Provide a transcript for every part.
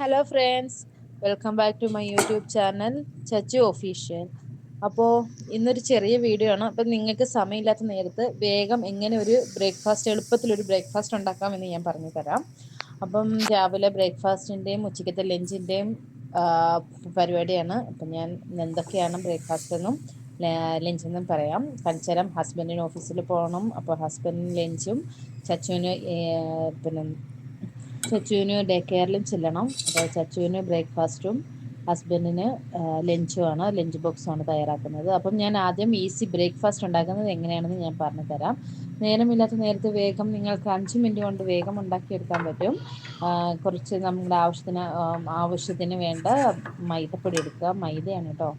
Hello friends, welcome back to my YouTube channel Chachu official. അപ്പോൾ ഇന്നൊരു ചെറിയ വീഡിയോ ആണ്. അപ്പം നിങ്ങൾക്ക് സമയമില്ലാത്ത നേരത്ത് വേഗം എങ്ങനെ ഒരു ബ്രേക്ക്ഫാസ്റ്റ്, എളുപ്പത്തിലൊരു ബ്രേക്ക്ഫാസ്റ്റ് ഉണ്ടാക്കാമെന്ന് ഞാൻ പറഞ്ഞു തരാം. അപ്പം രാവിലെ ബ്രേക്ക്ഫാസ്റ്റിൻ്റെയും ഉച്ചക്കത്തെ ലഞ്ചിൻ്റെയും പരിപാടിയാണ്. അപ്പം ഞാൻ എന്തൊക്കെയാണ് ബ്രേക്ക്ഫാസ്റ്റ് എന്നും ലഞ്ചെന്നും പറയാം. തൽച്ചരം ഹസ്ബൻഡിന് ഓഫീസിൽ പോകണം. അപ്പോൾ ഹസ്ബൻഡിന് ലഞ്ചും ചച്ചുവിന് ചച്ചുവിന് ഡേ കെയറിലും ചെല്ലണം. അപ്പോൾ ചച്ചുവിന് ബ്രേക്ക്ഫാസ്റ്റും ഹസ്ബൻഡിന് ലഞ്ചുമാണ്, ലഞ്ച് ബോക്സാണ് തയ്യാറാക്കുന്നത്. അപ്പം ഞാൻ ആദ്യം ഈസി ബ്രേക്ക്ഫാസ്റ്റ് ഉണ്ടാക്കുന്നത് എങ്ങനെയാണെന്ന് ഞാൻ പറഞ്ഞു തരാം. നേരമില്ലാത്ത നേരത്ത് വേഗം നിങ്ങൾക്ക് 5 മിനിറ്റ് കൊണ്ട് വേഗം ഉണ്ടാക്കിയെടുക്കാൻ പറ്റും. കുറച്ച് നമ്മുടെ ആവശ്യത്തിന് വേണ്ട മൈദപ്പൊടി എടുക്കുക. മൈദയാണ് കേട്ടോ.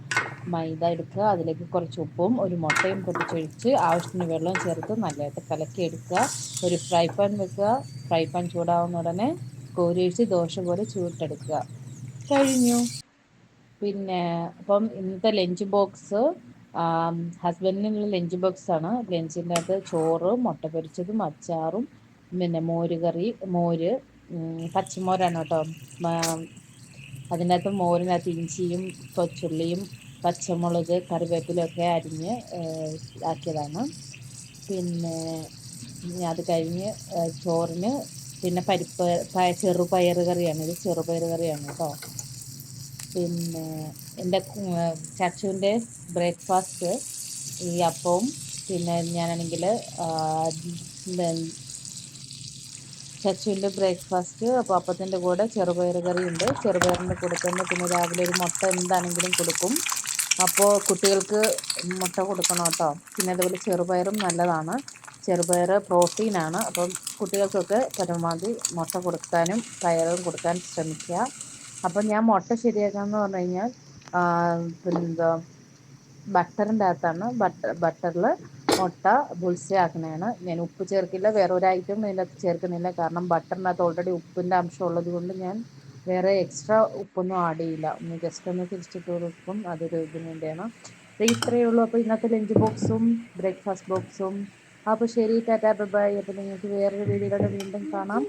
മൈദ എടുക്കുക, അതിലേക്ക് കുറച്ച് ഉപ്പും ഒരു മുട്ടയും പൊട്ടിച്ചൊഴിച്ച് ആവശ്യത്തിന് വെള്ളവും ചേർത്ത് നല്ലതായിട്ട് കലക്കി എടുക്കുക. ഒരു ഫ്രൈ പാൻ വെക്കുക. ഫ്രൈ പാൻ ചൂടാവുന്ന ഉടനെ കോരിയൊഴിച്ച് ദോശ പോലെ ചൂട്ടെടുക്കുക. കഴിഞ്ഞു. പിന്നെ അപ്പം ഇന്നത്തെ ലഞ്ച് ബോക്സ് ഹസ്ബൻഡിനുള്ള ലഞ്ച് ബോക്സാണ്. ലഞ്ചിൻ്റെ അകത്ത് ചോറ്, മുട്ട പൊരിച്ചതും അച്ചാറും, പിന്നെ മോര് പച്ചമോരാണ് കേട്ടോ. അതിൻ്റെ അകത്ത് മോരിനകത്ത് ഇഞ്ചിയും കൊച്ചുള്ളിയും പച്ചമുളക് കറിവേപ്പിലൊക്കെ അരിഞ്ഞ് ആക്കിയതാണ്. പിന്നെ അത് കഴിഞ്ഞ് ചോറിന് പിന്നെ ചെറുപയർ കറിയാണ്. ഇത് ചെറുപയർ കറിയാണ് കേട്ടോ. പിന്നെ എൻ്റെ ചച്ചുവിൻ്റെ ബ്രേക്ക്ഫാസ്റ്റ് ഈ അപ്പവും, പിന്നെ ഞാനാണെങ്കിൽ ചച്ചുവിൻ്റെ ബ്രേക്ക്ഫാസ്റ്റ് അപ്പോൾ അപ്പത്തിൻ്റെ കൂടെ ചെറുപയർ കറിയുണ്ട്. ചെറുപയറിൻ്റെ കൂടെ തന്നെ പിന്നെ രാവിലെ ഒരു മുട്ട എന്താണെങ്കിലും കൊടുക്കും. അപ്പോൾ കുട്ടികൾക്ക് മുട്ട കൊടുക്കണം കേട്ടോ. പിന്നെ അതുപോലെ ചെറുപയറും നല്ലതാണ്. ചെറുപയർ പ്രോട്ടീനാണ്. അപ്പം കുട്ടികൾക്കൊക്കെ പരമാവധി മുട്ട കൊടുക്കാനും പയറും കൊടുക്കാൻ ശ്രമിക്കുക. അപ്പം ഞാൻ മുട്ട ശരിയാക്കാമെന്ന് പറഞ്ഞു കഴിഞ്ഞാൽ പിന്നെന്താ ബട്ടറിൻ്റെ അകത്താണ്. ബട്ടറിൽ മുട്ട ബുൾസൈ ആക്കണതാണ്. ഞാൻ ഉപ്പ് ചേർക്കില്ല, വേറെ ഒരു ഐറ്റം ഇതിൻ്റെ അകത്ത് ചേർക്കുന്നില്ല. കാരണം ബട്ടറിനകത്ത് ഓൾറെഡി ഉപ്പിൻ്റെ അംശം ഉള്ളത് കൊണ്ട് ഞാൻ വേറെ എക്സ്ട്രാ ഉപ്പൊന്നും ആഡ് ചെയ്യില്ല. ജസ്റ്റ് ഒന്ന് തിരിച്ചിട്ട് കൊടുക്കും. അതൊരു ഇതിന് വേണ്ടിയാണ്. ഇത്രയേ ഉള്ളൂ. അപ്പോൾ ഇന്നത്തെ ലഞ്ച് ബോക്സും ബ്രേക്ക്ഫാസ്റ്റ് ബോക്സും. അപ്പോൾ ശരി, ടാറ്റാ ബൈ ബൈ. അപ്പോൾ നിങ്ങൾക്ക് വേറൊരു വീഡിയോയിലൂടെ വീണ്ടും കാണാം.